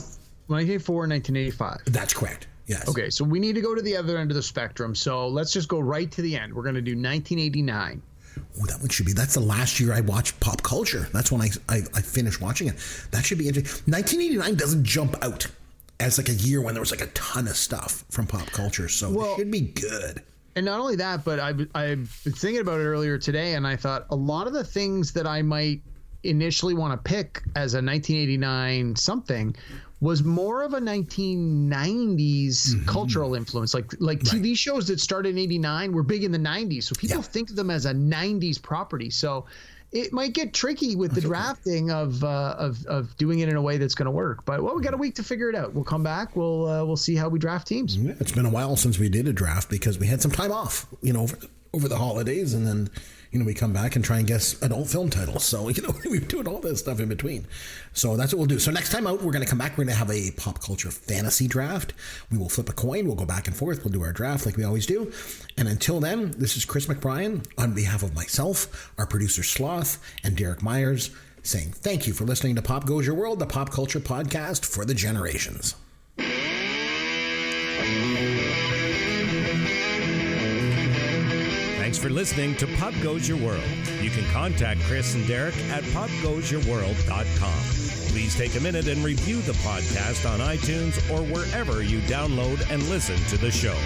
1984 and 1985. That's correct. Yes. Okay, so we need to go to the other end of the spectrum. So let's just go right to the end. We're going to do 1989. Oh, that one should be. That's the last year I watched pop culture. That's when I finished watching it. That should be interesting. 1989 doesn't jump out as like a year when there was like a ton of stuff from pop culture. So it should be good. And not only that, but I've been thinking about it earlier today, and I thought a lot of the things that I might initially want to pick as a 1989 something was more of a 1990s cultural influence. Like TV shows that started in 89 were big in the 90s. So people think of them as a 90s property. So it might get tricky with the drafting of doing it in a way that's going to work. But we got a week to figure it out. We'll come back. We'll see how we draft teams. Yeah, it's been a while since we did a draft because we had some time off, over the holidays, and then we come back and try and guess adult film titles. So we're doing all this stuff in between. So that's what we'll do. So next time out, we're going to come back. We're going to have a pop culture fantasy draft. We will flip a coin. We'll go back and forth. We'll do our draft like we always do. And until then, this is Chris McBrien on behalf of myself, our producer Sloth, and Derek Myers, saying thank you for listening to Pop Goes Your World, the pop culture podcast for the generations. Thanks for listening to Pop Goes Your World. You can contact Chris and Derek at popgoesyourworld.com. Please take a minute and review the podcast on iTunes or wherever you download and listen to the show.